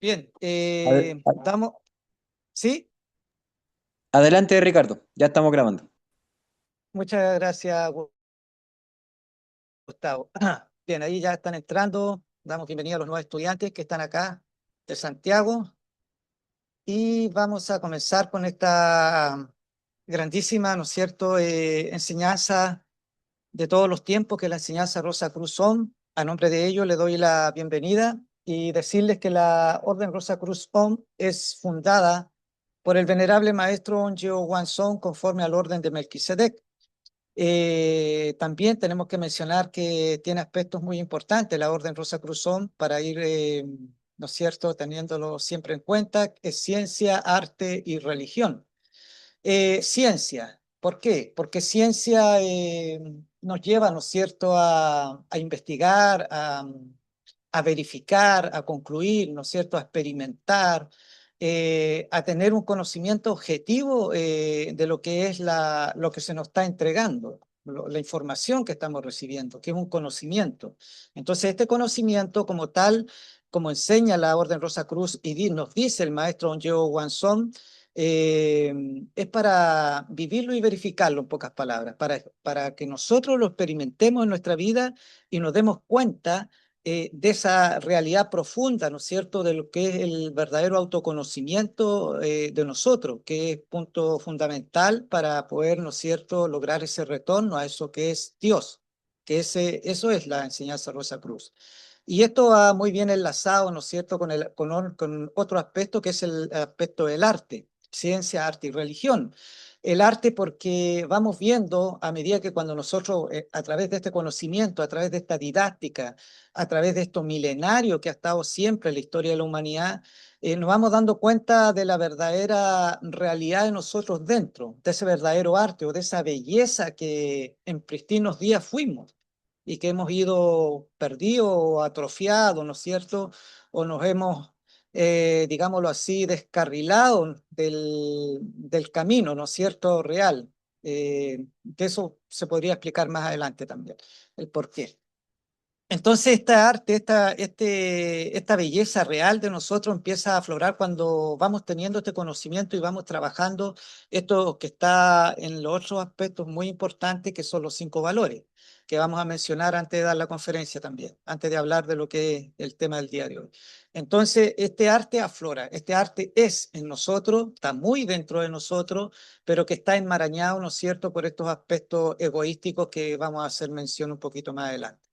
Bien, Ade- estamos, ¿sí? Adelante, Ricardo, ya estamos grabando. Muchas gracias, Gustavo. Bien, ahí ya están entrando. Damos bienvenida a los nuevos estudiantes que están acá de Santiago y vamos a comenzar con esta grandísima, ¿no es cierto?, enseñanza de todos los tiempos, que es la enseñanza Rosa Cruz Om. A nombre de ello le doy la bienvenida y decirles que la Orden Rosa Cruz Om es fundada por el venerable maestro Onjo Wanson conforme al orden de Melquisedec. También tenemos que mencionar que tiene aspectos muy importantes la Orden Rosa Cruzón para ir, ¿no es cierto?, teniéndolo siempre en cuenta, es ciencia, arte y religión. Ciencia, ¿por qué? Porque ciencia nos lleva, ¿no es cierto?, a investigar, a verificar, a concluir, ¿no es cierto?, a experimentar, a tener un conocimiento objetivo de lo que es lo que se nos está entregando, la información que estamos recibiendo, que es un conocimiento. Entonces, este conocimiento como tal, como enseña la Orden Rosa Cruz y nos dice el maestro Onjo Wanson, eh, es para vivirlo y verificarlo, en pocas palabras, para que nosotros lo experimentemos en nuestra vida y nos demos cuenta de esa realidad profunda, ¿no es cierto?, de lo que es el verdadero autoconocimiento de nosotros, que es punto fundamental para poder, ¿no es cierto?, lograr ese retorno a eso que es Dios, que eso es la enseñanza Rosa Cruz. Y esto va muy bien enlazado, ¿no es cierto?, con otro aspecto que es el aspecto del arte, ciencia, arte y religión. El arte porque vamos viendo a medida que cuando nosotros, a través de este conocimiento, a través de esta didáctica, a través de esto milenario que ha estado siempre en la historia de la humanidad, nos vamos dando cuenta de la verdadera realidad de nosotros dentro, de ese verdadero arte o de esa belleza que en pristinos días fuimos y que hemos ido perdido o atrofiado, ¿no es cierto? O nos hemos, digámoslo así, descarrilado del camino, ¿no es cierto? Real. De eso se podría explicar más adelante también, el por qué. Entonces, esta arte, esta belleza real de nosotros empieza a aflorar cuando vamos teniendo este conocimiento y vamos trabajando esto que está en los otros aspectos muy importantes, que son los 5 valores, que vamos a mencionar antes de dar la conferencia también, antes de hablar de lo que es el tema del día de hoy. Entonces, este arte aflora, este arte es en nosotros, está muy dentro de nosotros, pero que está enmarañado, ¿no es cierto?, por estos aspectos egoísticos que vamos a hacer mención un poquito más adelante.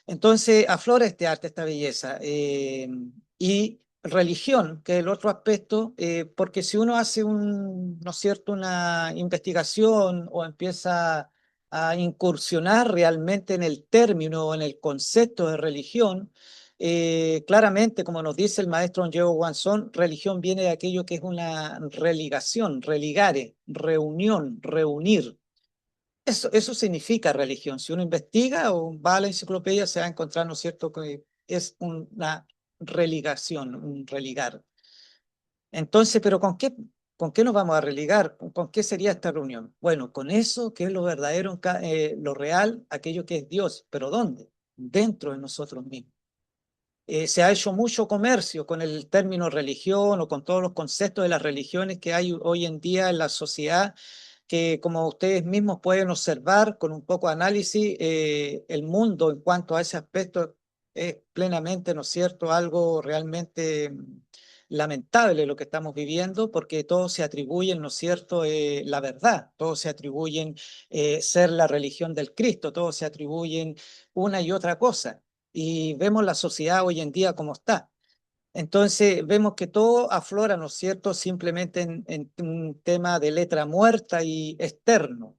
Entonces aflora este arte, esta belleza. Y religión, que es el otro aspecto, porque si uno hace ¿no es cierto?, una investigación o empieza a incursionar realmente en el término o en el concepto de religión, claramente, como nos dice el maestro Diego Wanson, religión viene de aquello que es una religación, religare, reunión, reunir. Eso significa religión. Si uno investiga o va a la enciclopedia, se va a encontrar, ¿no es cierto?, que es una religación, un religar. Entonces, ¿pero con qué nos vamos a religar? ¿Con qué sería esta reunión? Bueno, con eso que es lo verdadero, lo real, aquello que es Dios. ¿Pero dónde? Dentro de nosotros mismos. Se ha hecho mucho comercio con el término religión o con todos los conceptos de las religiones que hay hoy en día en la sociedad, que como ustedes mismos pueden observar con un poco de análisis, el mundo en cuanto a ese aspecto es plenamente, ¿no es cierto?, algo realmente lamentable lo que estamos viviendo, porque todos se atribuyen, ¿no es cierto?, la verdad, todos se atribuyen ser la religión del Cristo, todos se atribuyen una y otra cosa y vemos la sociedad hoy en día como está. Entonces vemos que todo aflora, ¿no es cierto?, simplemente en un tema de letra muerta y externo.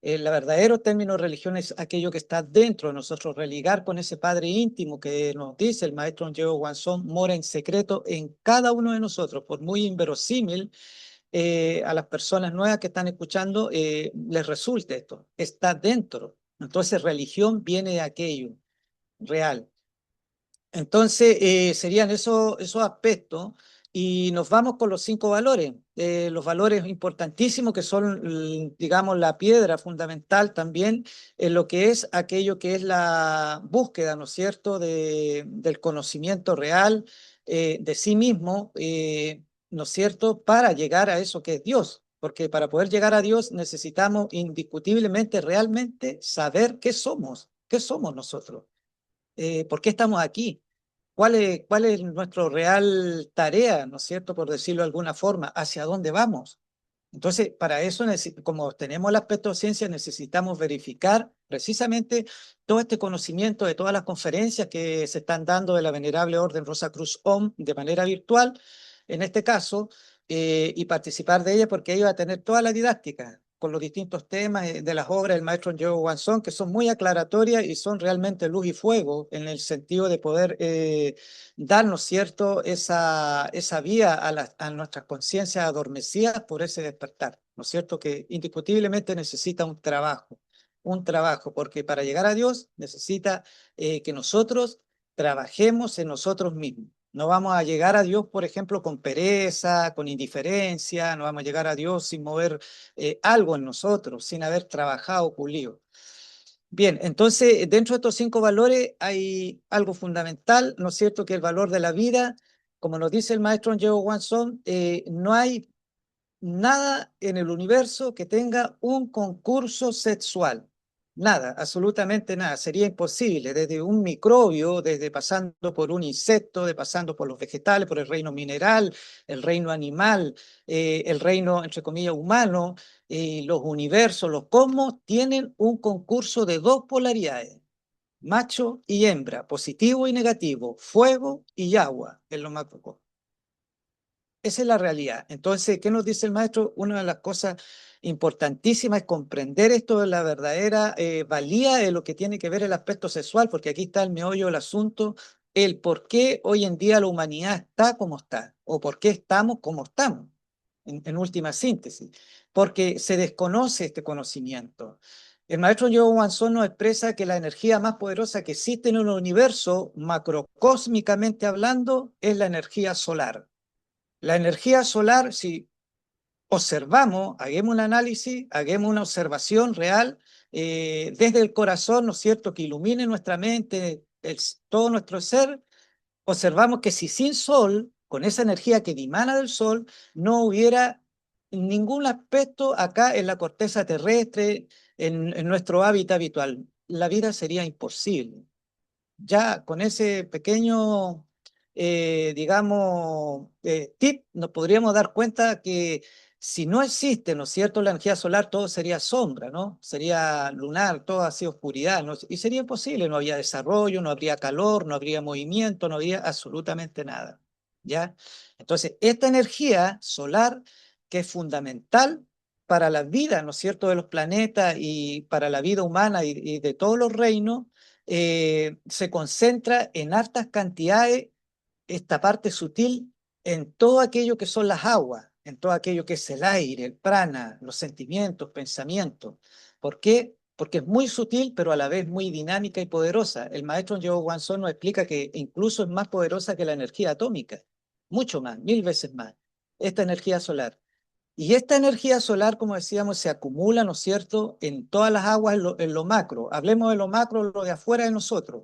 El verdadero término de religión es aquello que está dentro de nosotros, religar con ese Padre íntimo que nos dice el maestro Diego Guanzón, mora en secreto en cada uno de nosotros, por muy inverosímil a las personas nuevas que están escuchando les resulte esto, está dentro. Entonces religión viene de aquello real. Entonces, serían esos aspectos Y nos vamos con los 5 valores, los valores importantísimos que son, digamos, la piedra fundamental también en lo que es aquello que es la búsqueda, ¿no es cierto?, del conocimiento real de sí mismo, ¿no es cierto?, para llegar a eso que es Dios. Porque para poder llegar a Dios necesitamos indiscutiblemente, realmente saber qué somos nosotros, por qué estamos aquí. Cuál es nuestra real tarea, ¿no es cierto?, por decirlo de alguna forma, hacia dónde vamos? Entonces, para eso, como tenemos el aspecto de ciencia, necesitamos verificar precisamente todo este conocimiento de todas las conferencias que se están dando de la Venerable Orden Rosacruz-OM de manera virtual, en este caso, y participar de ella porque ella va a tener toda la didáctica con los distintos temas de las obras del maestro Joe Wanson, que son muy aclaratorias y son realmente luz y fuego en el sentido de poder darnos, ¿cierto?, esa vía a nuestras conciencias adormecidas por ese despertar, ¿no es cierto?, que indiscutiblemente necesita un trabajo, porque para llegar a Dios necesita que nosotros trabajemos en nosotros mismos. No vamos a llegar a Dios, por ejemplo, con pereza, con indiferencia, no vamos a llegar a Dios sin mover algo en nosotros, sin haber trabajado, pulido. Bien, entonces dentro de estos 5 valores hay algo fundamental, ¿no es cierto?, que el valor de la vida, como nos dice el maestro Joe Wanson, no hay nada en el universo que tenga un concurso sexual. Nada, absolutamente nada. Sería imposible, desde un microbio, desde pasando por un insecto, de pasando por los vegetales, por el reino mineral, el reino animal, el reino, entre comillas, humano, los universos, los cosmos, tienen un concurso de 2 polaridades, macho y hembra, positivo y negativo, fuego y agua en los macrocosmos. Esa es la realidad. Entonces, ¿qué nos dice el maestro? Una de las cosas importantísimas es comprender esto de la verdadera valía de lo que tiene que ver el aspecto sexual, porque aquí está el meollo del asunto, el por qué hoy en día la humanidad está como está, o por qué estamos como estamos, en última síntesis, porque se desconoce este conocimiento. El maestro Joe Wanson nos expresa que la energía más poderosa que existe en el universo, macrocósmicamente hablando, es la energía solar. La energía solar, si observamos, hagamos un análisis, hagamos una observación real desde el corazón, ¿no es cierto?, que ilumine nuestra mente, todo nuestro ser, observamos que si sin sol, con esa energía que dimana del sol, no hubiera ningún aspecto acá en la corteza terrestre, en nuestro hábitat habitual, la vida sería imposible. Ya con ese pequeño, digamos, tip, nos podríamos dar cuenta que si no existe, ¿no es cierto?, la energía solar, todo sería sombra, ¿no? Sería lunar, todo así oscuridad, ¿no? Y sería imposible, no habría desarrollo, no habría calor, no habría movimiento, no habría absolutamente nada, ¿ya? Entonces, esta energía solar, que es fundamental para la vida, ¿no es cierto?, de los planetas y para la vida humana y de todos los reinos, se concentra en altas cantidades esta parte sutil en todo aquello que son las aguas, en todo aquello que es el aire, el prana, los sentimientos, pensamientos. ¿Por qué? Porque es muy sutil, pero a la vez muy dinámica y poderosa. El maestro Joe Wanson nos explica que incluso es más poderosa que la energía atómica, mucho más, 1000 veces más, esta energía solar. Y esta energía solar, como decíamos, se acumula, ¿no es cierto?, en todas las aguas en lo macro. Hablemos de lo macro, lo de afuera de nosotros.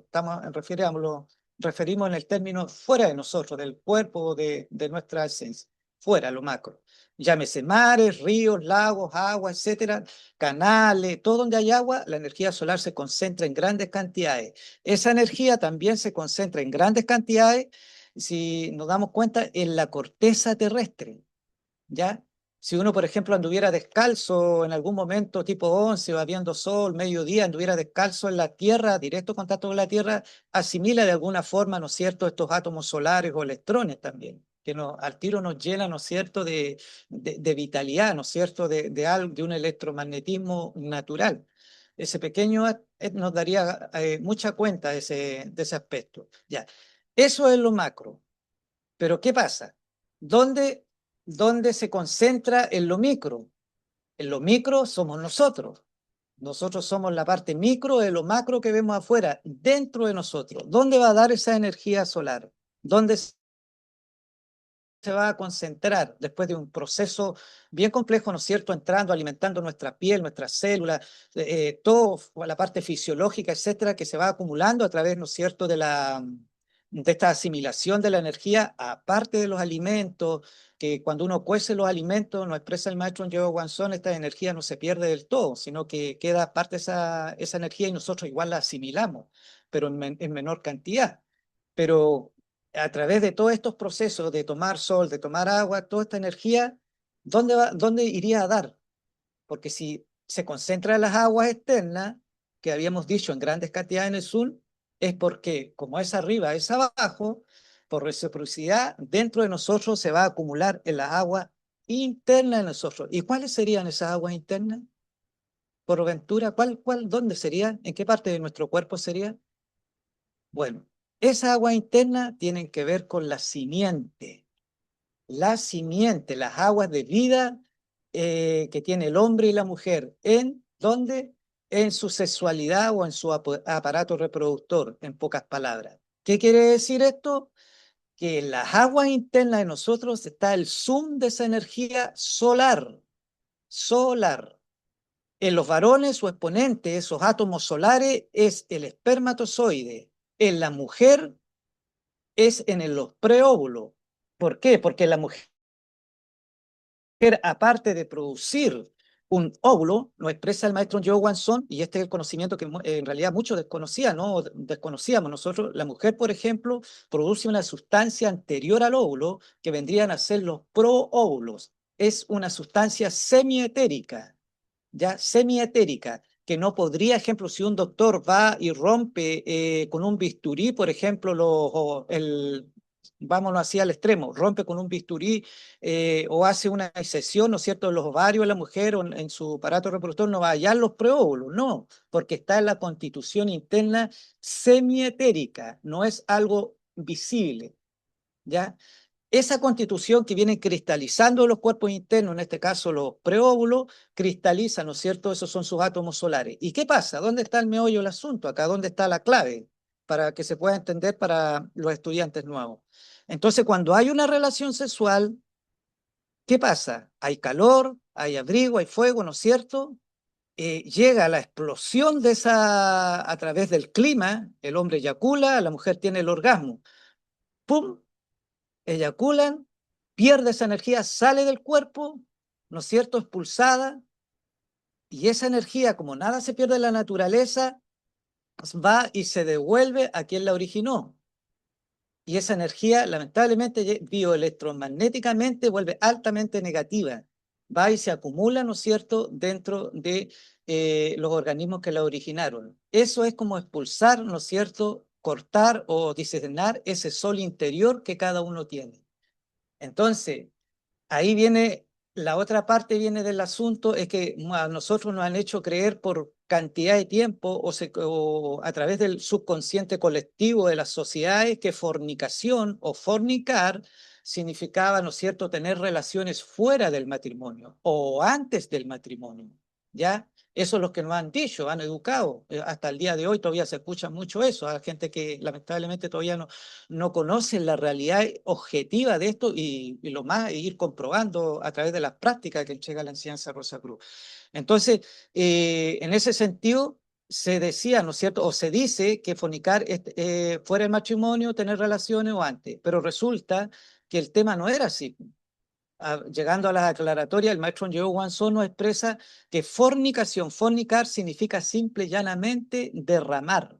Referimos en el término fuera de nosotros, del cuerpo, de nuestra esencia. Fuera, lo macro. Llámese mares, ríos, lagos, aguas, etcétera, canales, todo donde hay agua, la energía solar se concentra en grandes cantidades. Esa energía también se concentra en grandes cantidades, si nos damos cuenta, en la corteza terrestre. ¿Ya? Si uno, por ejemplo, anduviera descalzo en algún momento, tipo 11 o habiendo sol, mediodía, anduviera descalzo en la Tierra, directo contacto con la Tierra, asimila de alguna forma, ¿no es cierto?, estos átomos solares o electrones también, que al tiro nos llenan, ¿no es cierto?, de vitalidad, ¿no es cierto?, de un electromagnetismo natural. Ese pequeño nos daría mucha cuenta de ese aspecto. Ya. Eso es lo macro. Pero ¿qué pasa? ¿Dónde, dónde se concentra en lo micro? En lo micro somos nosotros. Nosotros somos la parte micro de lo macro que vemos afuera, dentro de nosotros. ¿Dónde va a dar esa energía solar? ¿Dónde se va a concentrar después de un proceso bien complejo, ¿no es cierto?, entrando, alimentando nuestra piel, nuestras células, todo la parte fisiológica, etcétera, que se va acumulando a través, ¿no es cierto?, de esta asimilación de la energía, aparte de los alimentos, que cuando uno cuece los alimentos, nos expresa el maestro Joe Guanzón, esta energía no se pierde del todo, sino que queda parte de esa energía y nosotros igual la asimilamos, pero en menor cantidad. Pero a través de todos estos procesos de tomar sol, de tomar agua, toda esta energía, ¿dónde iría a dar? Porque si se concentra en las aguas externas, que habíamos dicho en grandes cantidades en el sur, es porque como es arriba, es abajo, por reciprocidad, dentro de nosotros se va a acumular en las aguas internas de nosotros. ¿Y cuáles serían esas aguas internas? Por ventura, dónde serían? ¿En qué parte de nuestro cuerpo sería? Bueno, esas aguas internas tienen que ver con la simiente, las aguas de vida que tiene el hombre y la mujer. ¿En dónde? En su sexualidad o en su aparato reproductor, en pocas palabras. ¿Qué quiere decir esto? Que en las aguas internas de nosotros está el zoom de esa energía solar, solar. En los varones, su exponente, esos átomos solares, es el espermatozoide. En la mujer es en los preóvulos. ¿Por qué? Porque la mujer, aparte de producir un óvulo, lo expresa el maestro Joe Wanson, y este es el conocimiento que en realidad muchos desconocían, ¿no? Desconocíamos nosotros. La mujer, por ejemplo, produce una sustancia anterior al óvulo que vendrían a ser los proóvulos. Es una sustancia semietérica, ya semietérica, que no podría, ejemplo, si un doctor va y rompe con un bisturí, por ejemplo, vámonos así al extremo, rompe con un bisturí o hace una excesión, ¿no es cierto?, en los ovarios de la mujer o en su aparato reproductor, no va a hallar los preóvulos, no, porque está en la constitución interna semietérica, no es algo visible, ¿ya? Esa constitución que viene cristalizando los cuerpos internos, en este caso los preóvulos, cristalizan, ¿no es cierto? Esos son sus átomos solares. ¿Y qué pasa? ¿Dónde está el meollo del asunto? Acá, ¿dónde está la clave? Para que se pueda entender para los estudiantes nuevos. Entonces, cuando hay una relación sexual, ¿qué pasa? Hay calor, hay abrigo, hay fuego, ¿no es cierto? Llega la explosión de esa, a través del clima, el hombre eyacula, la mujer tiene el orgasmo. ¡Pum! Eyaculan, pierde esa energía, sale del cuerpo, ¿no es cierto?, expulsada, y esa energía, como nada se pierde en la naturaleza, pues va y se devuelve a quien la originó. Y esa energía, lamentablemente, bioelectromagnéticamente vuelve altamente negativa. Va y se acumula, ¿no es cierto?, dentro de los organismos que la originaron. Eso es como expulsar, ¿no es cierto?, cortar o diseccionar ese sol interior que cada uno tiene. Entonces, ahí viene, la otra parte viene del asunto, es que a nosotros nos han hecho creer por cantidad de tiempo o a través del subconsciente colectivo de las sociedades que fornicación o fornicar significaba, ¿no es cierto?, tener relaciones fuera del matrimonio o antes del matrimonio, ¿ya? Eso es lo que nos han dicho, han educado. Hasta el día de hoy todavía se escucha mucho eso. Hay gente que lamentablemente todavía no conoce la realidad objetiva de esto y lo más, ir comprobando a través de las prácticas que entrega la enseñanza Rosa Cruz. Entonces, en ese sentido, se decía, ¿no es cierto? O se dice que fornicar fuera el matrimonio, tener relaciones o antes, pero resulta que el tema no era así. Llegando a las aclaratorias, el maestro Joe Wanson nos expresa que fornicar significa simple y llanamente derramar,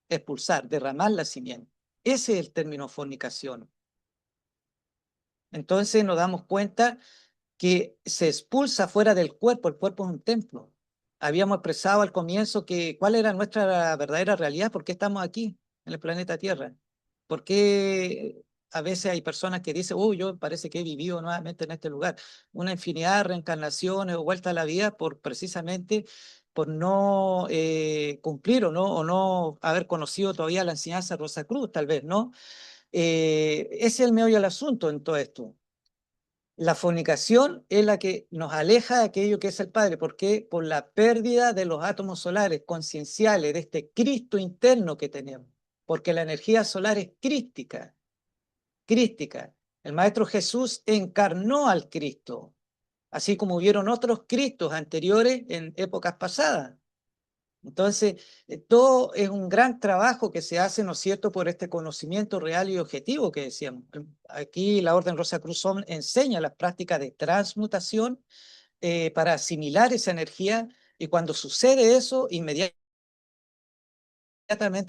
expulsar, derramar la simiente. Ese es el término fornicación. Entonces nos damos cuenta que se expulsa fuera del cuerpo, el cuerpo es un templo. Habíamos expresado al comienzo que cuál era nuestra verdadera realidad, por qué estamos aquí en el planeta Tierra, por qué a veces hay personas que dicen, yo parece que he vivido nuevamente en este lugar, una infinidad de reencarnaciones o vuelta a la vida por precisamente por no cumplir o no haber conocido todavía la enseñanza de Rosa Cruz, tal vez, ¿no? Ese es el meollo del asunto en todo esto. La fornicación es la que nos aleja de aquello que es el Padre. ¿Por qué? Por la pérdida de los átomos solares concienciales, de este Cristo interno que tenemos. Porque la energía solar es crística, crística. El Maestro Jesús encarnó al Cristo, así como hubieron otros Cristos anteriores en épocas pasadas. Entonces, todo es un gran trabajo que se hace, ¿no es cierto?, por este conocimiento real y objetivo que decíamos. Aquí la Orden Rosacruzón enseña las prácticas de transmutación para asimilar esa energía, y cuando sucede eso, inmediatamente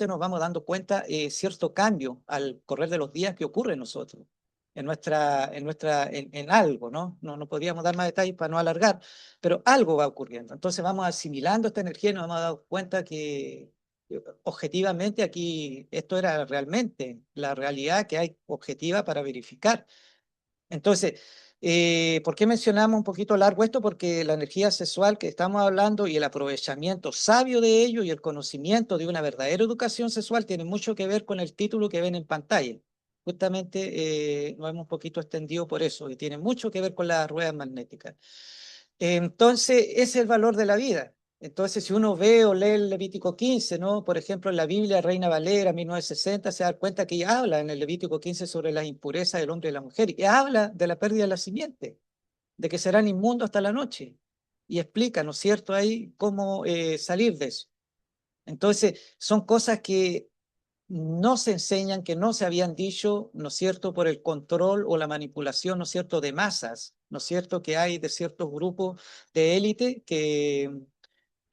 nos vamos dando cuenta cierto cambio al correr de los días que ocurre en nosotros, en algo, ¿no? No podríamos dar más detalles para no alargar, pero algo va ocurriendo. Entonces vamos asimilando esta energía y nos hemos dado cuenta que objetivamente aquí esto era realmente la realidad que hay objetiva para verificar. Entonces, ¿por qué mencionamos un poquito largo esto? Porque la energía sexual que estamos hablando y el aprovechamiento sabio de ello y el conocimiento de una verdadera educación sexual tiene mucho que ver con el título que ven en pantalla. Justamente nos hemos un poquito extendido por eso, y tiene mucho que ver con las ruedas magnéticas. Entonces, ese es el valor de la vida. Entonces, si uno ve o lee el Levítico 15, ¿no? Por ejemplo, en la Biblia Reina Valera 1960, se da cuenta que ella habla en el Levítico 15 sobre las impurezas del hombre y la mujer, y habla de la pérdida de la simiente, de que serán inmundos hasta la noche, y explica, ¿no es cierto?, ahí cómo salir de eso. Entonces, son cosas que no se enseñan, que no se habían dicho, ¿no es cierto?, por el control o la manipulación, ¿no es cierto?, de masas, ¿no es cierto?, que hay de ciertos grupos de élite que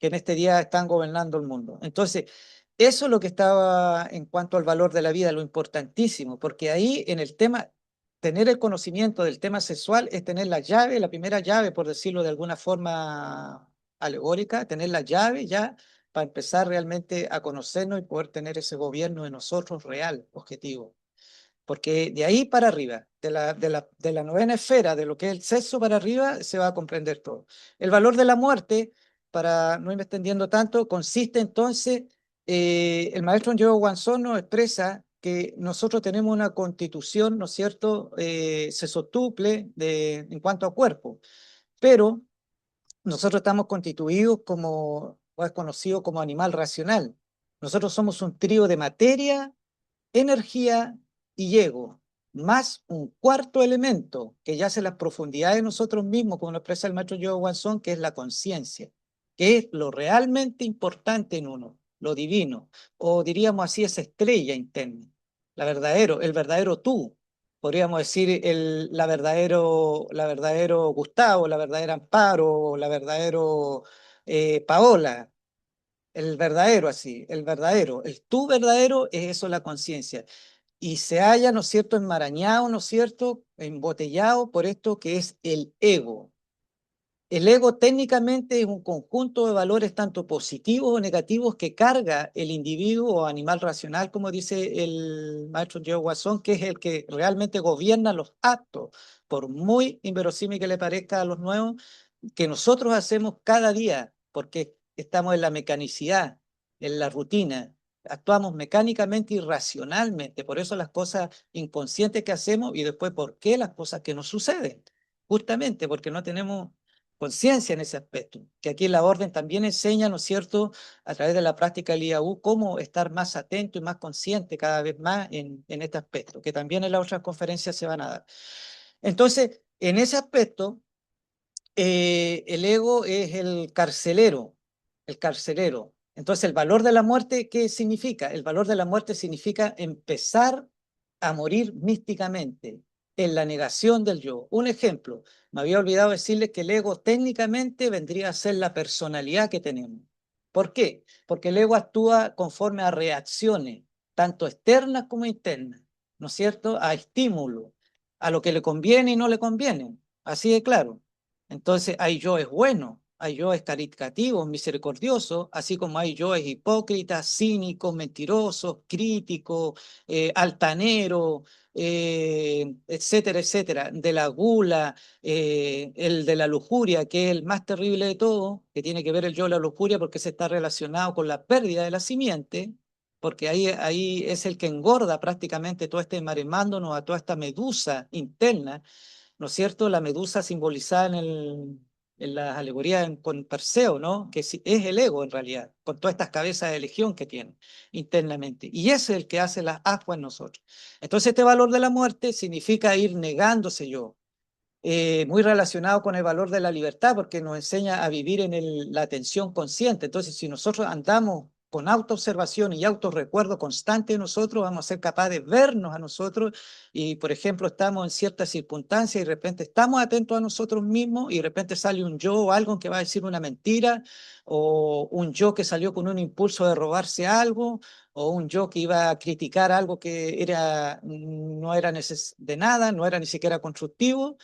en este día están gobernando el mundo. Entonces, eso es lo que estaba en cuanto al valor de la vida, lo importantísimo, porque ahí en el tema, tener el conocimiento del tema sexual es tener la llave, la primera llave, por decirlo de alguna forma alegórica, tener la llave ya para empezar realmente a conocernos y poder tener ese gobierno de nosotros real, objetivo. Porque de ahí para arriba, de la novena esfera, de lo que es el sexo para arriba, se va a comprender todo. El valor de la muerte, para no irme extendiendo tanto, consiste entonces, el maestro Joe Guanzón nos expresa que nosotros tenemos una constitución, ¿no es cierto?, sexotuple en cuanto a cuerpo, pero nosotros estamos constituidos como, o es conocido como animal racional. Nosotros somos un trío de materia, energía y ego, más un cuarto elemento que yace en las profundidades de nosotros mismos, como lo expresa el maestro Joe Guanzón, que es la conciencia, que es lo realmente importante en uno, lo divino, o diríamos así, esa estrella interna, el verdadero tú, podríamos decir la verdadero Gustavo, la verdadera Amparo, la verdadero Paola, el verdadero así, el tú verdadero es eso, la conciencia. Y se halla, ¿no es cierto?, enmarañado, ¿no es cierto?, embotellado por esto que es el ego. El ego técnicamente es un conjunto de valores tanto positivos o negativos que carga el individuo o animal racional, como dice el maestro Joe Guasón, que es el que realmente gobierna los actos, por muy inverosímil que le parezca a los nuevos, que nosotros hacemos cada día, porque estamos en la mecanicidad, en la rutina, actuamos mecánicamente y racionalmente, por eso las cosas inconscientes que hacemos y después por qué las cosas que nos suceden, justamente porque no tenemos conciencia en ese aspecto, que aquí la orden también enseña, ¿no es cierto?, a través de la práctica del IAU, cómo estar más atento y más consciente cada vez más en este aspecto, que también en las otras conferencias se van a dar. Entonces, en ese aspecto, el ego es el carcelero, el carcelero. Entonces, el valor de la muerte, ¿qué significa? El valor de la muerte significa empezar a morir místicamente, en la negación del yo. Un ejemplo, me había olvidado decirles que el ego técnicamente vendría a ser la personalidad que tenemos. ¿Por qué? Porque el ego actúa conforme a reacciones, tanto externas como internas, ¿no es cierto?, a estímulos, a lo que le conviene y no le conviene, así de claro. Entonces hay yoes buenos, hay yoes caritativos, misericordiosos, así como hay yoes hipócritas, cínicos, mentirosos, críticos, altaneros, etcétera, etcétera, de la gula, el de la lujuria, que es el más terrible de todo, que tiene que ver el yo de la lujuria porque se está relacionado con la pérdida de la simiente, porque ahí es el que engorda prácticamente todo este maremándonos a toda esta medusa interna, ¿no es cierto? La medusa simbolizada en las alegorías con Perseo, ¿no? Que es el ego en realidad, con todas estas cabezas de legión que tiene internamente. Y ese es el que hace las ascuas en nosotros. Entonces este valor de la muerte significa ir negándose yo, muy relacionado con el valor de la libertad, porque nos enseña a vivir en la atención consciente. Entonces, si nosotros andamos con autoobservación y autorrecuerdo constante de nosotros, vamos a ser capaces de vernos a nosotros y, por ejemplo, estamos en ciertas circunstancias y de repente estamos atentos a nosotros mismos y de repente sale un yo o algo que va a decir una mentira o un yo que salió con un impulso de robarse algo o un yo que iba a criticar algo que no era de nada, no era ni siquiera constructivo,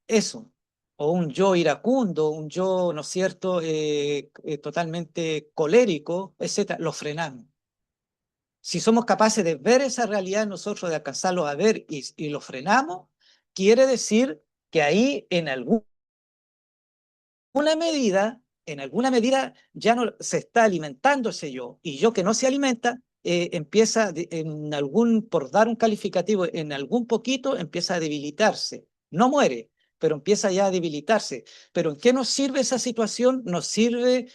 eso, o un yo iracundo, un yo, ¿no es cierto?, totalmente colérico, etcétera, lo frenamos. Si somos capaces de ver esa realidad en nosotros, de alcanzarlo a ver y lo frenamos, quiere decir que ahí en alguna medida ya no se está alimentando ese yo, y yo que no se alimenta, empieza por dar un calificativo, en algún poquito empieza a debilitarse. No muere, pero empieza ya a debilitarse. ¿Pero en qué nos sirve esa situación? Nos sirve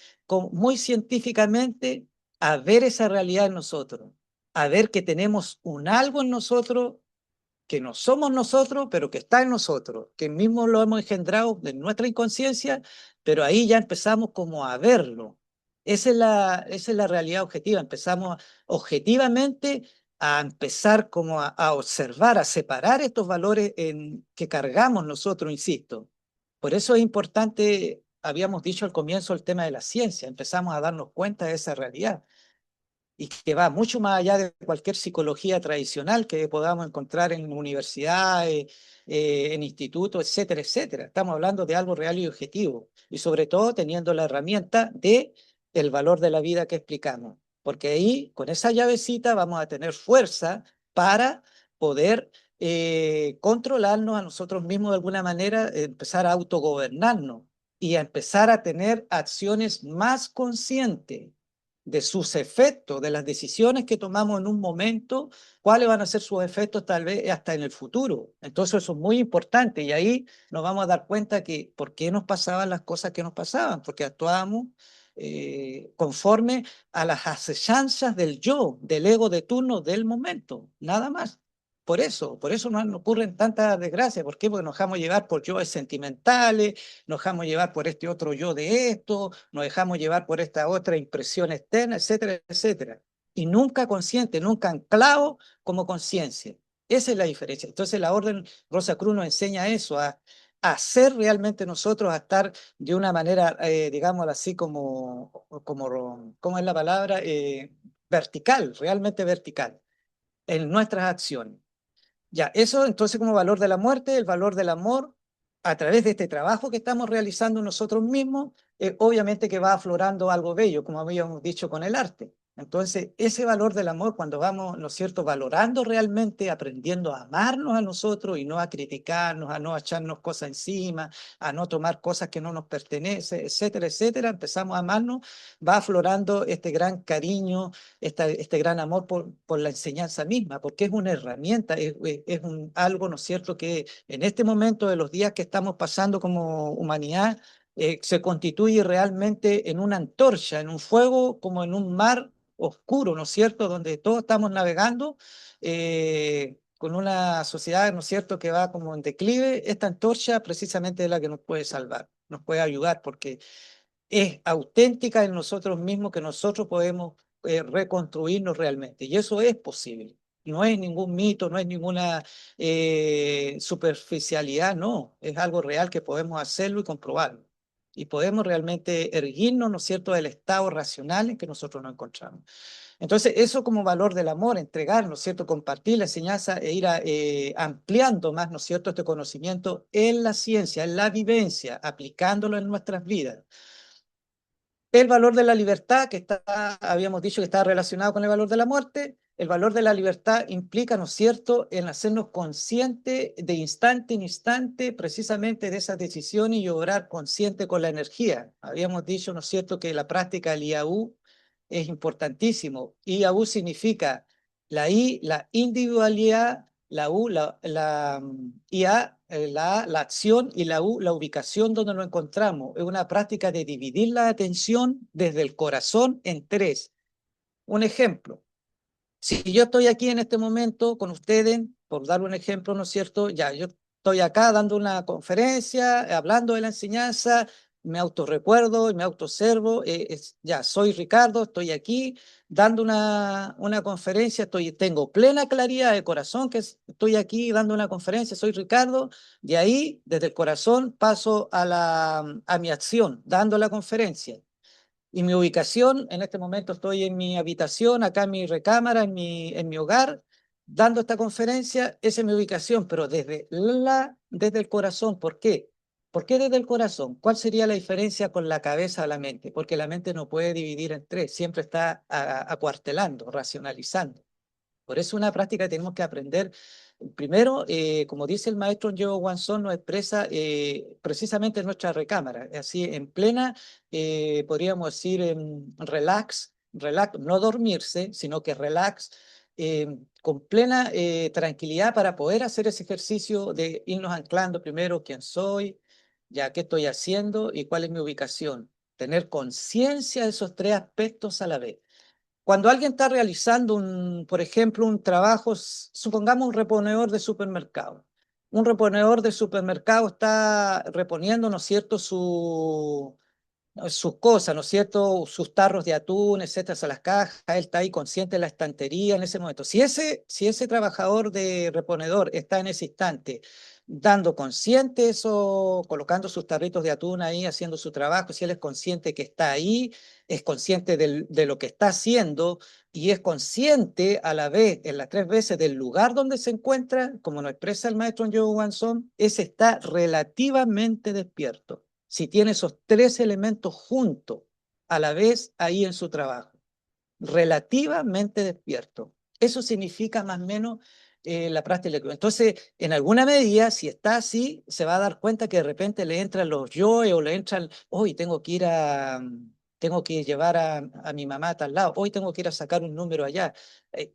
muy científicamente a ver esa realidad en nosotros, a ver que tenemos un algo en nosotros que no somos nosotros, pero que está en nosotros, que mismo lo hemos engendrado de nuestra inconsciencia, pero ahí ya empezamos como a verlo. Esa es la realidad objetiva. Empezamos objetivamente a empezar como a observar, a separar estos valores que cargamos nosotros, insisto. Por eso es importante, habíamos dicho al comienzo el tema de la ciencia, empezamos a darnos cuenta de esa realidad y que va mucho más allá de cualquier psicología tradicional que podamos encontrar en universidades, en institutos, etcétera, etcétera. Estamos hablando de algo real y objetivo, y sobre todo teniendo la herramienta de el valor de la vida que explicamos, porque ahí, con esa llavecita, vamos a tener fuerza para poder controlarnos a nosotros mismos de alguna manera, empezar a autogobernarnos y a empezar a tener acciones más conscientes de sus efectos, de las decisiones que tomamos en un momento, cuáles van a ser sus efectos tal vez hasta en el futuro. Entonces eso es muy importante y ahí nos vamos a dar cuenta que por qué nos pasaban las cosas que nos pasaban, porque actuábamos conforme a las acechanzas del yo, del ego de turno del momento, nada más. Por eso nos ocurren tantas desgracias. ¿Por qué? Porque nos dejamos llevar por yoes sentimentales, nos dejamos llevar por este otro yo de esto, nos dejamos llevar por esta otra impresión externa, etcétera, etcétera. Y nunca consciente, nunca anclado como conciencia. Esa es la diferencia. Entonces la Orden Rosa Cruz nos enseña eso, a ser realmente nosotros, a estar de una manera, digamos así, ¿cómo es la palabra? Vertical, realmente vertical, en nuestras acciones. Ya, eso entonces como valor de la muerte, el valor del amor, a través de este trabajo que estamos realizando nosotros mismos, obviamente que va aflorando algo bello, como habíamos dicho con el arte. Entonces, ese valor del amor, cuando vamos, ¿no es cierto?, valorando realmente, aprendiendo a amarnos a nosotros y no a criticarnos, a no echarnos cosas encima, a no tomar cosas que no nos pertenecen, etcétera, etcétera, empezamos a amarnos, va aflorando este gran cariño, este gran amor por la enseñanza misma, porque es una herramienta, es algo, ¿no es cierto?, que en este momento de los días que estamos pasando como humanidad, se constituye realmente en una antorcha, en un fuego, como en un mar oscuro, ¿no es cierto?, donde todos estamos navegando con una sociedad, ¿no es cierto?, que va como en declive. Esta antorcha precisamente es la que nos puede salvar, nos puede ayudar, porque es auténtica en nosotros mismos, que nosotros podemos reconstruirnos realmente. Y eso es posible. No es ningún mito, no es ninguna superficialidad, no. Es algo real que podemos hacerlo y comprobarlo. Y podemos realmente erguirnos, ¿no es cierto?, del estado racional en que nosotros nos encontramos. Entonces, eso como valor del amor, entregar, ¿no es cierto?, compartir la enseñanza e ir ampliando más, ¿no es cierto?, este conocimiento en la ciencia, en la vivencia, aplicándolo en nuestras vidas. El valor de la libertad, habíamos dicho que está relacionado con el valor de la muerte. El valor de la libertad implica, ¿no es cierto?, en hacernos conscientes de instante en instante precisamente de esas decisiones y obrar consciente con la energía. Habíamos dicho, ¿no es cierto?, que la práctica del IAU es importantísimo. IAU significa la I, la individualidad, la U, IA, la acción y la U, la ubicación donde lo encontramos. Es una práctica de dividir la atención desde el corazón en tres. Un ejemplo. Si yo estoy aquí en este momento con ustedes, por dar un ejemplo, ¿no es cierto? Ya, yo estoy acá dando una conferencia, hablando de la enseñanza, me autorrecuerdo y me autoobservo, ya, soy Ricardo, estoy aquí dando una conferencia, tengo plena claridad de corazón que estoy aquí dando una conferencia, soy Ricardo, de ahí, desde el corazón, paso a mi acción, dando la conferencia. Y mi ubicación, en este momento estoy en mi habitación, acá en mi recámara, en mi hogar, dando esta conferencia, esa es mi ubicación, pero desde el corazón. ¿Por qué? ¿Por qué desde el corazón? ¿Cuál sería la diferencia con la cabeza o la mente? Porque la mente no puede dividir en tres, siempre está acuartelando, racionalizando. Por eso una práctica que tenemos que aprender. Primero, como dice el maestro Joe Wanson, nos expresa precisamente en nuestra recámara, así en plena, podríamos decir, relax, no dormirse, sino que relax, con plena tranquilidad para poder hacer ese ejercicio de irnos anclando primero quién soy, ya qué estoy haciendo y cuál es mi ubicación. Tener conciencia de esos tres aspectos a la vez. Cuando alguien está realizando por ejemplo, un trabajo, supongamos un reponedor de supermercado. Un reponedor de supermercado está reponiendo, ¿no es cierto?, sus cosas, ¿no es cierto? Sus tarros de atún, etcétera, las cajas, él está ahí consciente de la estantería en ese momento. Si ese trabajador de reponedor está en ese instante dando consciente eso, colocando sus tarritos de atún ahí, haciendo su trabajo, si él es consciente que está ahí, es consciente de lo que está haciendo y es consciente a la vez, en las tres veces, del lugar donde se encuentra, como nos expresa el maestro Joe Wanson, ese está relativamente despierto si tiene esos tres elementos juntos a la vez ahí en su trabajo, relativamente despierto. Eso significa más o menos la práctica. Entonces, en alguna medida, si está así, se va a dar cuenta que de repente le entran los yoes o le entran, hoy tengo que llevar a mi mamá a tal lado, hoy tengo que ir a sacar un número allá,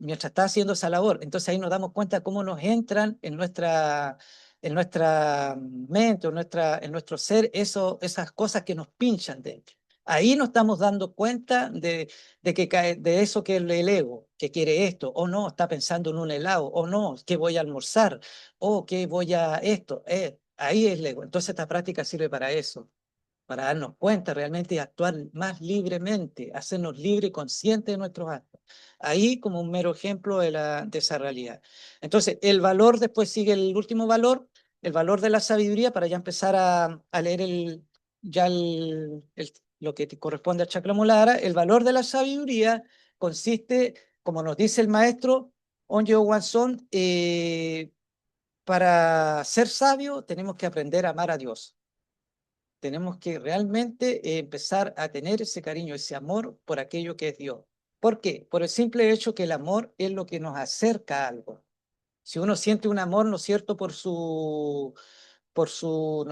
mientras está haciendo esa labor. Entonces ahí nos damos cuenta cómo nos entran en nuestra mente, en nuestro ser, esas cosas que nos pinchan dentro. Ahí nos estamos dando cuenta de eso que es el ego, que quiere esto, o no, está pensando en un helado, o no, que voy a almorzar, o que voy a esto. Ahí es el ego. Entonces esta práctica sirve para eso, para darnos cuenta realmente y actuar más libremente, hacernos libres y conscientes de nuestros actos. Ahí como un mero ejemplo de esa realidad. Entonces, el valor, después sigue el último valor, el valor de la sabiduría, para ya empezar a leer ya lo que corresponde al chakra muladhara. El valor de la sabiduría consiste, como nos dice el maestro Onjo Wanson, para ser sabio tenemos que aprender a amar a Dios. Tenemos que realmente empezar a tener ese cariño, ese amor por aquello que es Dios. ¿Por qué? Por el simple hecho que el amor es lo que nos acerca a algo. Si uno siente un amor, ¿no es cierto?, no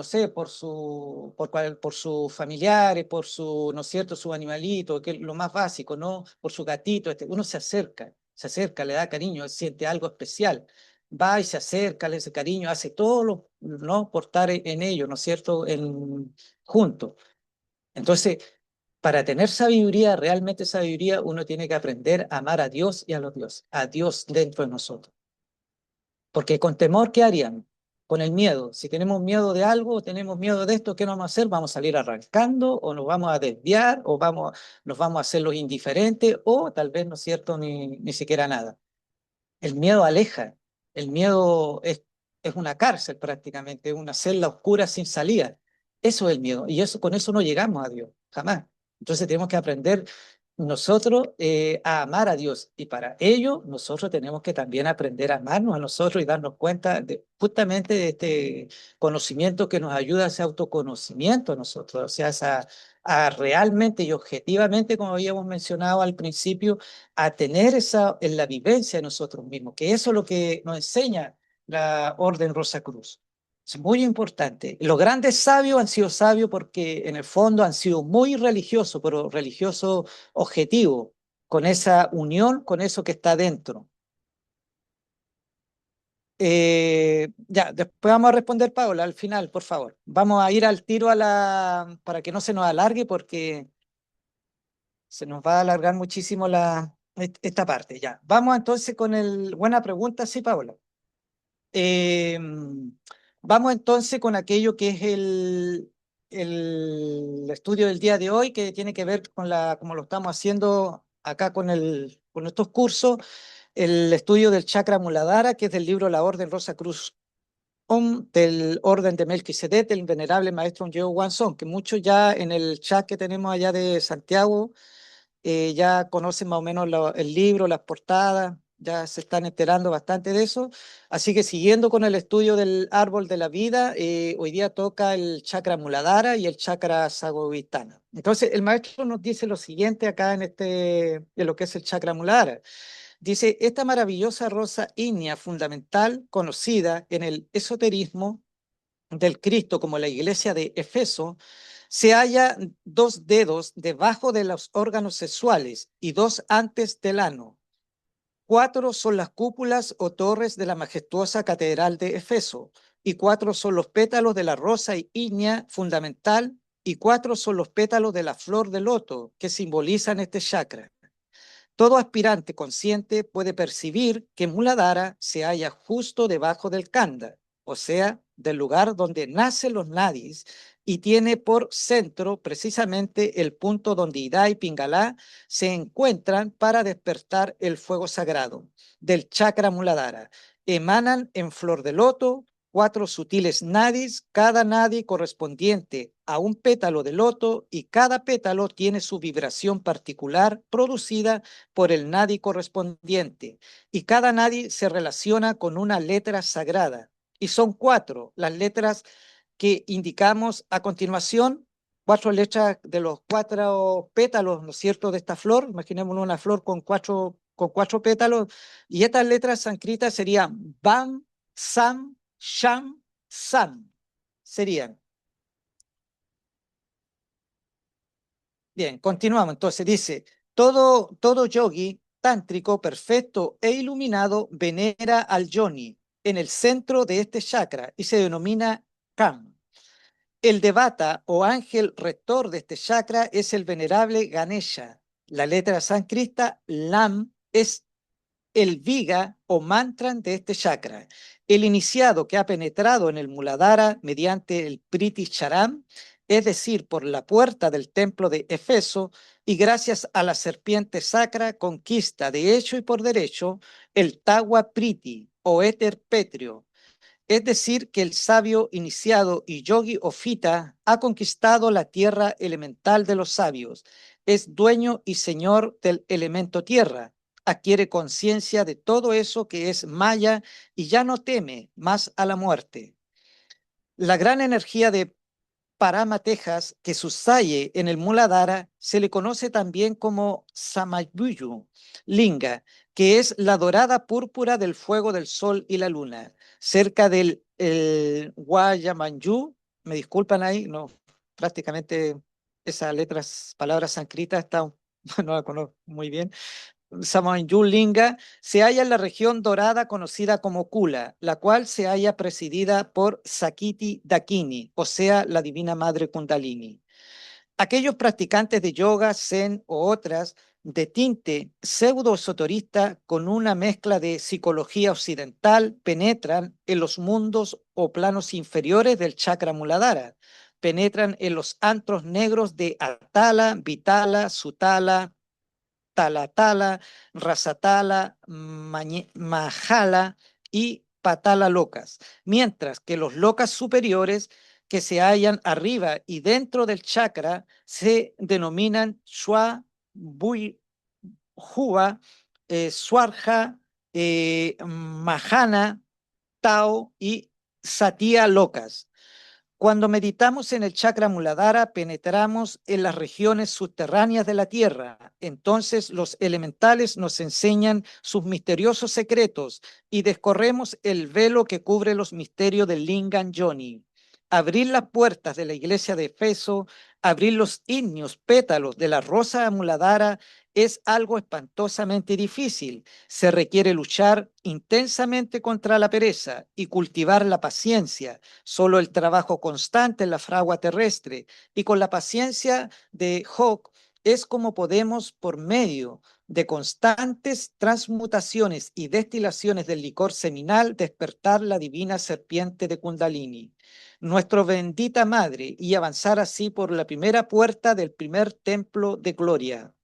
sé, por sus familiares, ¿no es cierto?, su animalito, que es lo más básico, ¿no? Por su gatito, uno se acerca, le da cariño, siente algo especial. Va y se acerca, le hace cariño, hace todo ¿no?, por estar en ello, ¿no es cierto?, juntos. Entonces, para tener sabiduría, realmente sabiduría, uno tiene que aprender a amar a Dios y a los dioses, a Dios dentro de nosotros. Porque con temor, ¿qué harían? Con el miedo. Si tenemos miedo de algo, tenemos miedo de esto, ¿qué vamos a hacer? Vamos a salir arrancando o nos vamos a desviar o nos vamos a hacer los indiferentes o tal vez, ¿no es cierto?, ni siquiera nada. El miedo aleja. El miedo es una cárcel prácticamente, una celda oscura sin salida. Eso es el miedo. Y con eso no llegamos a Dios, jamás. Entonces tenemos que aprender nosotros a amar a Dios. Y para ello nosotros tenemos que también aprender a amarnos a nosotros y darnos cuenta justamente de este conocimiento que nos ayuda a ese autoconocimiento a nosotros. O sea, a realmente y objetivamente, como habíamos mencionado al principio, a tener esa en la vivencia de nosotros mismos, que eso es lo que nos enseña la Orden Rosacruz. Es muy importante. Los grandes sabios han sido sabios porque en el fondo han sido muy religiosos, pero religiosos objetivos, con esa unión, con eso que está dentro. Ya, después vamos a responder, Paola, al final, por favor. Vamos a ir al tiro para que no se nos alargue, porque se nos va a alargar muchísimo esta parte. Ya, vamos entonces con buena pregunta, sí, Paola. Eh, Vamos entonces con aquello que es el estudio del día de hoy, que tiene que ver con como lo estamos haciendo acá con estos cursos, el estudio del chakra Muladhara, que es del libro La Orden Rosacruz del Orden de Melquisedec, del venerable maestro Yeo Guanzón, que muchos ya en el chat que tenemos allá de Santiago ya conocen más o menos el libro, las portadas, ya se están enterando bastante de eso. Así que siguiendo con el estudio del árbol de la vida, hoy día toca el chakra Muladhara y el chakra Sagovistana. Entonces, el maestro nos dice lo siguiente acá en lo que es el chakra Muladhara. Dice, esta maravillosa rosa ígnea fundamental, conocida en el esoterismo del Cristo como la iglesia de Efeso, se halla dos dedos debajo de los órganos sexuales y dos antes del ano. Cuatro son las cúpulas o torres de la majestuosa catedral de Efeso, y cuatro son los pétalos de la rosa ígnea fundamental, y cuatro son los pétalos de la flor de loto que simbolizan este chakra. Todo aspirante consciente puede percibir que Muladhara se halla justo debajo del Kanda, o sea, del lugar donde nacen los nadis, y tiene por centro precisamente el punto donde Ida y Pingala se encuentran para despertar el fuego sagrado del chakra Muladhara. Emanan en flor de loto cuatro sutiles nadis, cada nadi correspondiente a un pétalo de loto, y cada pétalo tiene su vibración particular producida por el nadi correspondiente, y cada nadi se relaciona con una letra sagrada, y son cuatro las letras que indicamos a continuación, cuatro letras de los cuatro pétalos, ¿no es cierto?, de esta flor. Imaginémonos una flor con cuatro pétalos, y estas letras sánscritas serían Bam, Sam, Sham, San. Serían. Bien, continuamos. Entonces dice, todo yogi tántrico perfecto e iluminado venera al yoni en el centro de este chakra y se denomina Kam. El devata o ángel rector de este chakra es el venerable Ganesha. La letra sánscrita Lam es el viga o mantran de este chakra. El iniciado que ha penetrado en el Muladhara mediante el Priti Charam, es decir, por la puerta del templo de Efeso, y gracias a la serpiente sacra conquista de hecho y por derecho el Tawa Priti o éter pétreo. Es decir, que el sabio iniciado y yogi o fita ha conquistado la tierra elemental de los sabios, es dueño y señor del elemento tierra, adquiere conciencia de todo eso que es maya y ya no teme más a la muerte. La gran energía de Parama, Texas, que sucede en el Muladhara, se le conoce también como Samayuyu Linga, que es la dorada púrpura del fuego del sol y la luna, cerca del Guayamanyu. Me disculpan ahí, no, prácticamente esas letras, palabras sánscritas, no la conozco muy bien. Samoyed-Linga se halla en la región dorada conocida como Kula, la cual se halla presidida por Sakiti Dakini, o sea, la divina madre Kundalini. Aquellos practicantes de yoga, zen o otras de tinte pseudo-esoterista con una mezcla de psicología occidental penetran en los mundos o planos inferiores del chakra Muladhara, penetran en los antros negros de Atala, Vitala, Sutala, Talatala, Rasatala, Mahala y Patala locas, mientras que los locas superiores que se hallan arriba y dentro del chakra se denominan Shwa, Bui, Hua, Swarja, Mahana, Tao y Satya locas. Cuando meditamos en el chakra Muladhara, penetramos en las regiones subterráneas de la Tierra. Entonces los elementales nos enseñan sus misteriosos secretos y descorremos el velo que cubre los misterios del Lingam Yoni. abrir las puertas de la iglesia de Efeso, abrir los ígneos pétalos de la rosa muladara es algo espantosamente difícil. Se requiere luchar intensamente contra la pereza y cultivar la paciencia. Solo el trabajo constante en la fragua terrestre y con la paciencia de Job es como podemos, por medio de constantes transmutaciones y destilaciones del licor seminal, despertar la divina serpiente de Kundalini, nuestra bendita madre, y avanzar así por la primera puerta del primer templo de gloria.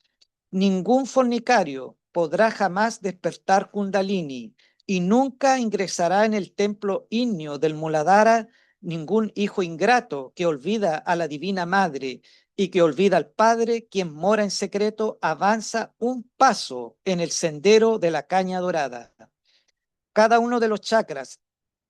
Ningún fornicario podrá jamás despertar Kundalini y nunca ingresará en el templo ígneo del Muladhara ningún hijo ingrato que olvida a la divina madre y que olvida al Padre, quien mora en secreto, avanza un paso en el sendero de la caña dorada. Cada uno de los chakras,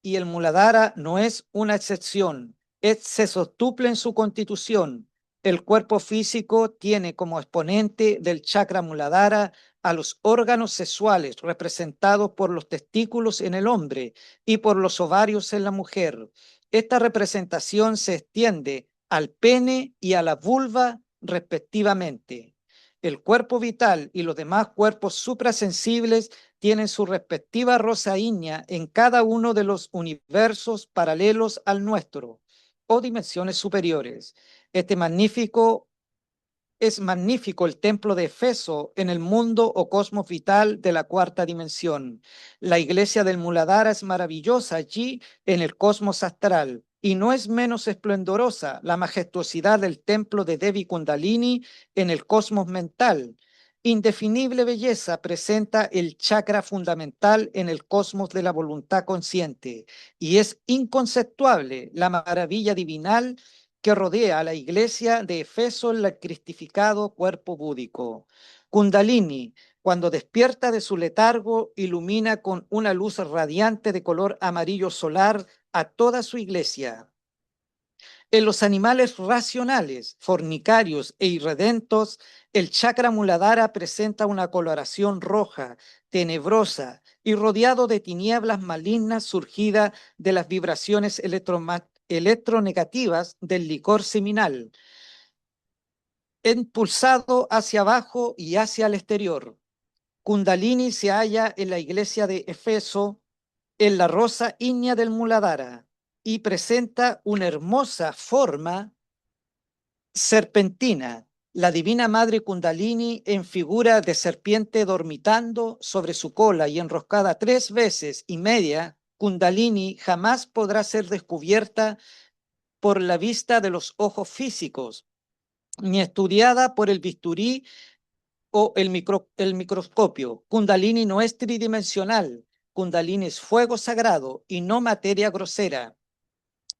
y el Muladhara no es una excepción, es sextuple en su constitución. El cuerpo físico tiene como exponente del chakra Muladhara a los órganos sexuales representados por los testículos en el hombre y por los ovarios en la mujer. Esta representación se extiende al pene y a la vulva respectivamente. El cuerpo vital y los demás cuerpos suprasensibles tienen su respectiva rosa ígnea en cada uno de los universos paralelos al nuestro o dimensiones superiores. Es magnífico el templo de Efeso en el mundo o cosmos vital de la cuarta dimensión. La iglesia del Muladhara es maravillosa allí en el cosmos astral y no es menos esplendorosa la majestuosidad del templo de Devi Kundalini en el cosmos mental. Indefinible belleza presenta el chakra fundamental en el cosmos de la voluntad consciente y es inconceptuable la maravilla divinal que rodea a la iglesia de Efeso en el cristificado cuerpo búdico. Kundalini, cuando despierta de su letargo, ilumina con una luz radiante de color amarillo solar a toda su iglesia. En los animales racionales, fornicarios e irredentos, el chakra muladhara presenta una coloración roja, tenebrosa y rodeado de tinieblas malignas surgidas de las vibraciones electronegativas del licor seminal, impulsado hacia abajo y hacia el exterior. Kundalini se halla en la iglesia de Efeso, en la rosa ígnea del Muladhara, y presenta una hermosa forma serpentina, la divina madre Kundalini en figura de serpiente dormitando sobre su cola y enroscada 3 veces y media. Kundalini jamás podrá ser descubierta por la vista de los ojos físicos, ni estudiada por el bisturí o el microscopio. Kundalini no es tridimensional. Kundalini es fuego sagrado y no materia grosera.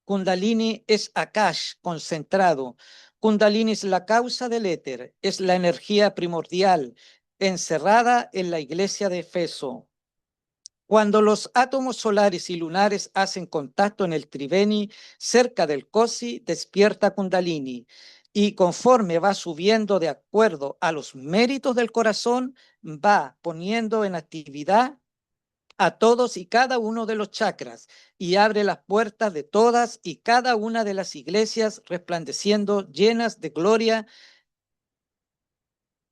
Kundalini es Akash concentrado. Kundalini es la causa del éter, es la energía primordial encerrada en la iglesia de Efeso. Cuando los átomos solares y lunares hacen contacto en el Triveni, cerca del Kosi, despierta Kundalini. Y conforme va subiendo de acuerdo a los méritos del corazón, va poniendo en actividad a todos y cada uno de los chakras y abre las puertas de todas y cada una de las iglesias, resplandeciendo llenas de gloria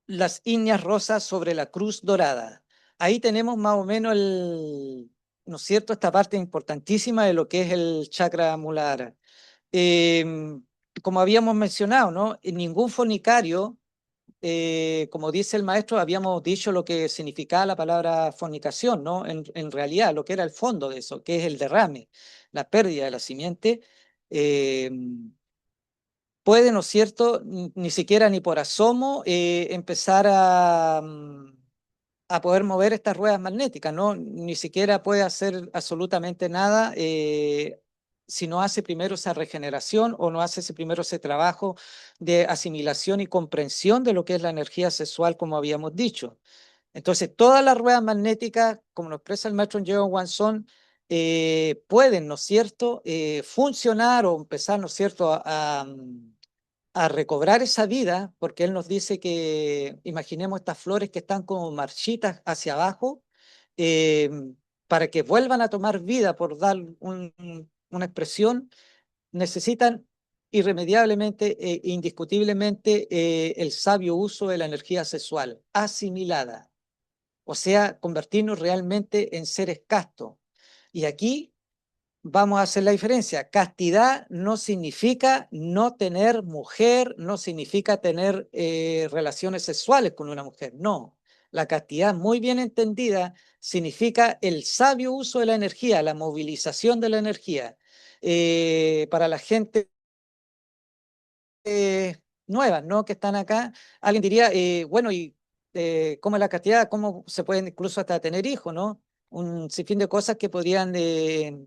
las ígneas rosas sobre la cruz dorada. Ahí tenemos más o menos ¿no es cierto?, esta parte importantísima de lo que es el chakra muladhara. Como habíamos mencionado, ¿no?, ningún fornicario, como dice el maestro, habíamos dicho lo que significaba la palabra fornicación, ¿no? En realidad, lo que era el fondo de eso, que es el derrame, la pérdida de la simiente, eh, puede, ¿no es cierto?, ni siquiera ni por asomo empezar a poder mover estas ruedas magnéticas, ¿no? Ni siquiera puede hacer absolutamente nada si no hace primero esa regeneración o no hace primero ese trabajo de asimilación y comprensión de lo que es la energía sexual, como habíamos dicho. Entonces, todas las ruedas magnéticas, como lo expresa el maestro Jeo Wanson, pueden, ¿no es cierto?, funcionar o empezar, ¿no es cierto?, a recobrar esa vida, porque él nos dice que imaginemos estas flores que están como marchitas hacia abajo, eh, para que vuelvan a tomar vida, por dar una expresión, necesitan irremediablemente e indiscutiblemente el sabio uso de la energía sexual asimilada, o sea, convertirnos realmente en seres castos. Y aquí vamos a hacer la diferencia. Castidad no significa no tener mujer, no significa tener relaciones sexuales con una mujer, no. La castidad, muy bien entendida, significa el sabio uso de la energía, la movilización de la energía. Para la gente nuevas, ¿no? Que están acá, alguien diría, bueno, ¿y cómo es la castidad? ¿Cómo se pueden incluso hasta tener hijos, ¿no? Un sinfín de cosas que podrían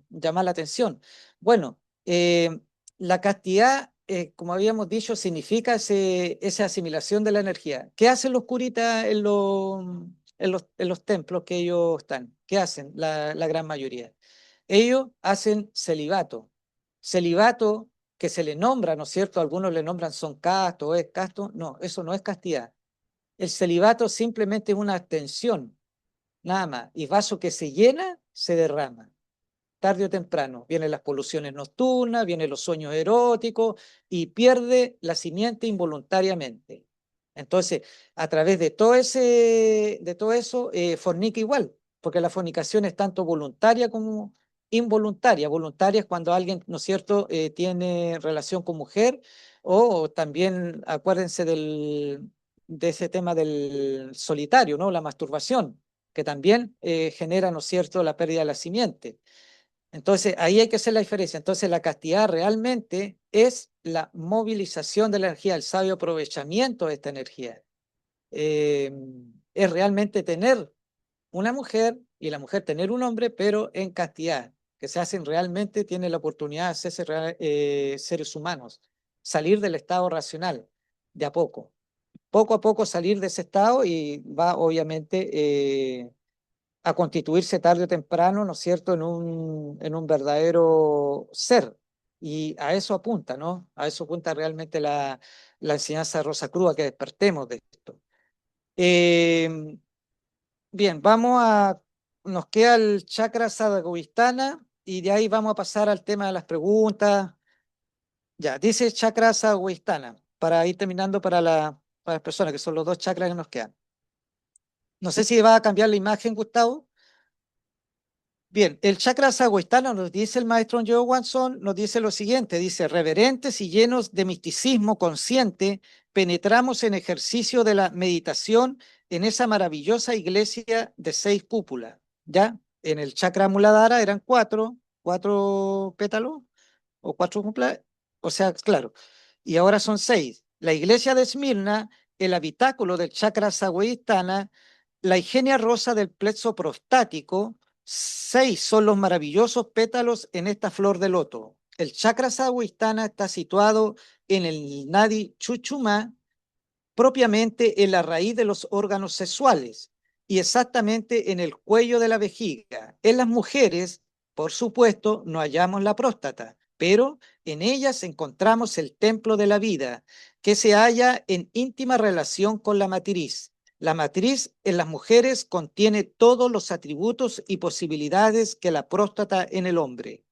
llamar la atención. Bueno, la castidad, como habíamos dicho, significa esa asimilación de la energía. ¿Qué hacen los curitas en los templos que ellos están? ¿Qué hacen la gran mayoría? Ellos hacen celibato. Celibato que se le nombra, ¿no es cierto? Algunos le nombran son castos, es casto. No, eso no es castidad. El celibato simplemente es una abstención, nada más. Y vaso que se llena, se derrama. Tarde o temprano. Vienen las poluciones nocturnas, vienen los sueños eróticos y pierde la simiente involuntariamente. Entonces, a través de todo eso, fornica igual, porque la fornicación es tanto voluntaria como involuntaria. Voluntaria es cuando alguien, ¿no es cierto?, tiene relación con mujer, o también acuérdense de ese tema del solitario, ¿no? La masturbación, que también genera, ¿no es cierto?, la pérdida de la simiente. Entonces, ahí hay que hacer la diferencia. Entonces, la castidad realmente es la movilización de la energía, el sabio aprovechamiento de esta energía. Eh, es realmente tener una mujer y la mujer tener un hombre, pero en castidad, que se hacen realmente, tienen la oportunidad de hacerse seres humanos, salir del estado racional, de a poco. Poco a poco salir de ese estado y va obviamente a constituirse tarde o temprano, ¿no es cierto?, en un verdadero ser. Y a eso apunta, ¿no? A eso apunta realmente la enseñanza de Rosa Cruz, a que despertemos de esto. Eh, bien, nos queda el chakra Sadagavistana y de ahí vamos a pasar al tema de las preguntas. Ya, dice chakra Sadagavistana, para ir terminando para las personas, que son los dos chakras que nos quedan. No sé si va a cambiar la imagen, Gustavo. Bien, el chakra sagüestano, nos dice el maestro Joe Watson, nos dice lo siguiente, dice: reverentes y llenos de misticismo consciente, penetramos en ejercicio de la meditación en esa maravillosa iglesia de 6 cúpulas, ¿ya? En el chakra Muladhara eran cuatro pétalos o 4 cúpulas, o sea, claro, y ahora son 6. La iglesia de Esmirna, el habitáculo del chakra sagüestana, la Igenia rosa del plexo prostático. 6 son los maravillosos pétalos en esta flor de loto. El chakra sahuistana está situado en el nadi chuchuma, propiamente en la raíz de los órganos sexuales y exactamente en el cuello de la vejiga. En las mujeres, por supuesto, no hallamos la próstata, pero en ellas encontramos el templo de la vida, que se halla en íntima relación con la matriz. La matriz en las mujeres contiene todos los atributos y posibilidades que la próstata en el hombre.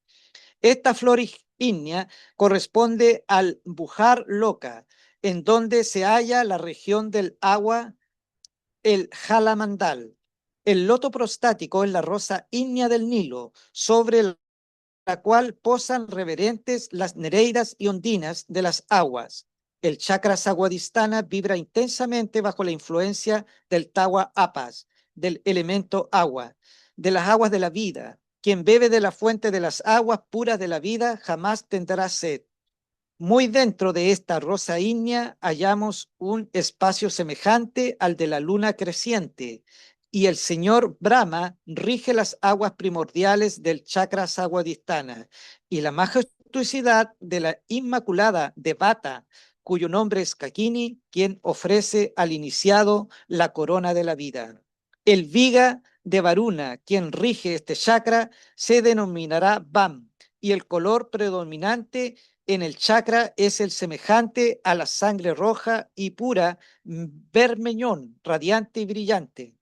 Esta flor ígnea corresponde al Bujar Loca, en donde se halla la región del agua, el Jalamandal. El loto prostático es la rosa ígnea del Nilo, sobre la cual posan reverentes las nereidas y ondinas de las aguas. El chakra saguadistana vibra intensamente bajo la influencia del Tawa Apas, del elemento agua, de las aguas de la vida. Quien bebe de la fuente de las aguas puras de la vida jamás tendrá sed. Muy dentro de esta rosa ígnea hallamos un espacio semejante al de la luna creciente, y el señor Brahma rige las aguas primordiales del chakra saguadistana, y la majestuosidad de la Inmaculada Devata, cuyo nombre es Kakini, quien ofrece al iniciado la corona de la vida. El Viga de Varuna, quien rige este chakra, se denominará Bam, y el color predominante en el chakra es el semejante a la sangre roja y pura, bermeñón, radiante y brillante.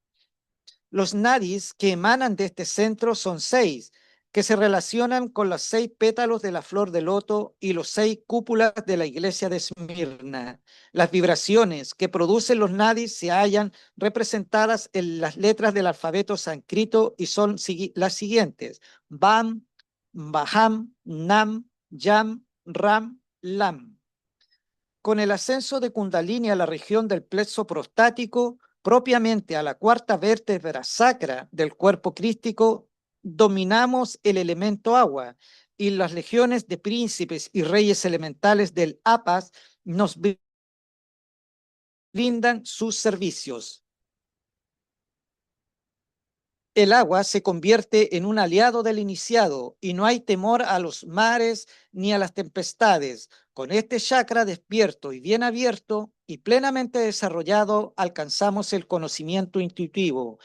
Los nadis que emanan de este centro son 6. que se relacionan con los 6 pétalos de la flor de loto y los 6 cúpulas de la iglesia de Esmirna. Las vibraciones que producen los nadis se hallan representadas en las letras del alfabeto sánscrito y son las siguientes: Bam, Baham, Nam, Yam, Ram, Lam. Con el ascenso de Kundalini a la región del plexo prostático, propiamente a la cuarta vértebra sacra del cuerpo crístico, dominamos el elemento agua y las legiones de príncipes y reyes elementales del APAS nos brindan sus servicios. El agua se convierte en un aliado del iniciado y no hay temor a los mares ni a las tempestades. Con este chakra despierto y bien abierto y plenamente desarrollado, alcanzamos el conocimiento intuitivo,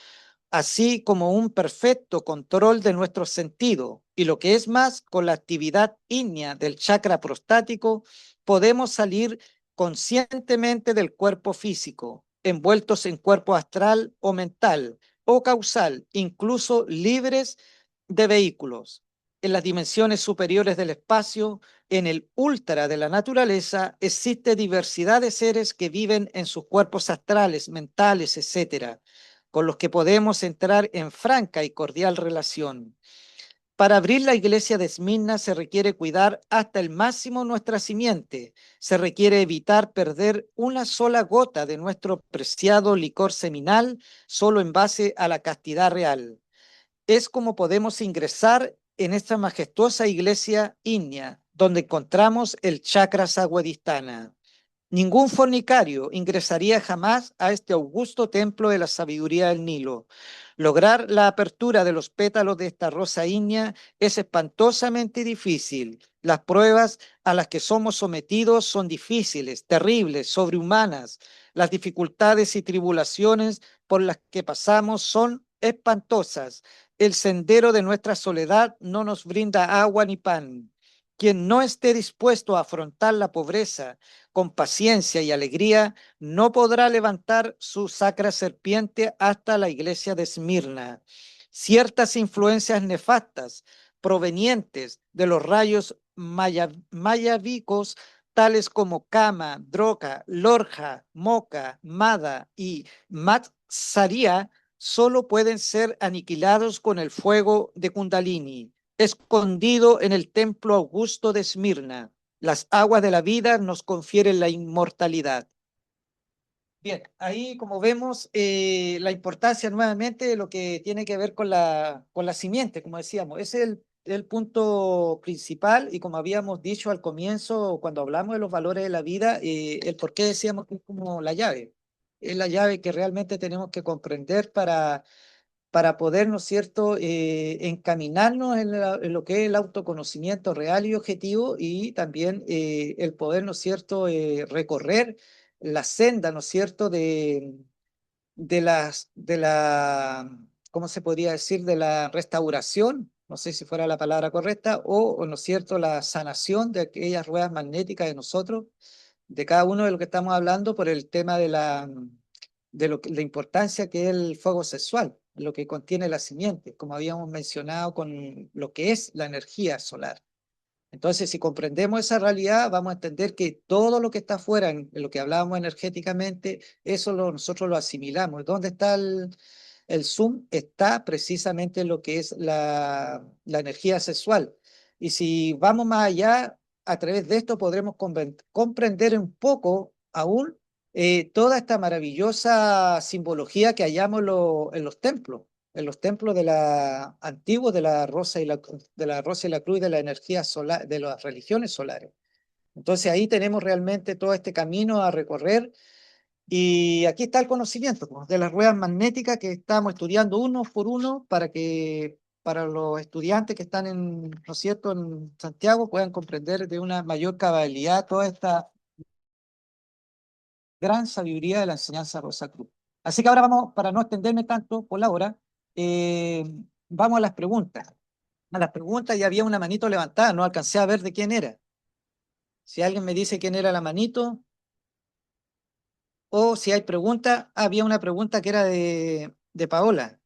así como un perfecto control de nuestro sentido. Y lo que es más, con la actividad ígnea del chakra prostático, podemos salir conscientemente del cuerpo físico, envueltos en cuerpo astral o mental o causal, incluso libres de vehículos. En las dimensiones superiores del espacio, en el ultra de la naturaleza, existe diversidad de seres que viven en sus cuerpos astrales, mentales, etcétera, con los que podemos entrar en franca y cordial relación. Para abrir la iglesia de Esmirna se requiere cuidar hasta el máximo nuestra simiente. Se requiere evitar perder una sola gota de nuestro preciado licor seminal solo en base a la castidad real. Es como podemos ingresar en esta majestuosa iglesia ígnea, donde encontramos el chakra saguadistana. Ningún fornicario ingresaría jamás a este augusto templo de la sabiduría del Nilo. Lograr la apertura de los pétalos de esta rosa ígnea es espantosamente difícil. Las pruebas a las que somos sometidos son difíciles, terribles, sobrehumanas. Las dificultades y tribulaciones por las que pasamos son espantosas. El sendero de nuestra soledad no nos brinda agua ni pan. Quien no esté dispuesto a afrontar la pobreza con paciencia y alegría, no podrá levantar su sacra serpiente hasta la iglesia de Esmirna. Ciertas influencias nefastas provenientes de los rayos mayavicos, tales como Kama, Droga, Lorja, Moca, Mada y Matsaria, solo pueden ser aniquilados con el fuego de Kundalini, escondido en el templo augusto de Esmirna. Las aguas de la vida nos confieren la inmortalidad. Bien, ahí como vemos la importancia nuevamente de lo que tiene que ver con la simiente, como decíamos. Ese es el punto principal y como habíamos dicho al comienzo, cuando hablamos de los valores de la vida, el por qué decíamos que es como la llave. Es la llave que realmente tenemos que comprender para poder, ¿no es cierto?, encaminarnos en lo que es el autoconocimiento real y objetivo y también el poder, ¿no es cierto?, recorrer la senda, ¿no es cierto?, ¿cómo se podría decir?, de la restauración, no sé si fuera la palabra correcta, ¿no es cierto?, la sanación de aquellas ruedas magnéticas de nosotros, de cada uno de lo que estamos hablando por el tema la importancia que es el fuego sexual, lo que contiene la simiente, como habíamos mencionado con lo que es la energía solar. Entonces, si comprendemos esa realidad, vamos a entender que todo lo que está afuera, en lo que hablábamos energéticamente, nosotros lo asimilamos. ¿Dónde está el zoom? Está precisamente en lo que es la energía sexual. Y si vamos más allá, a través de esto podremos comprender un poco aún toda esta maravillosa simbología que hallamos en los templos de la antiguos de la rosa y la cruz de la energía solar, de las religiones solares. Entonces ahí tenemos realmente todo este camino a recorrer y aquí está el conocimiento pues, de las ruedas magnéticas que estamos estudiando uno por uno para los estudiantes que están ¿no es cierto?, en Santiago puedan comprender de una mayor cabalidad toda esta gran sabiduría de la enseñanza Rosa Cruz. Así que ahora vamos, para no extenderme tanto por la hora, eh, vamos a las preguntas. A las preguntas, y había una manito levantada, no alcancé a ver de quién era. Si alguien me dice quién era la manito, o si hay preguntas, había una pregunta que era de Paola.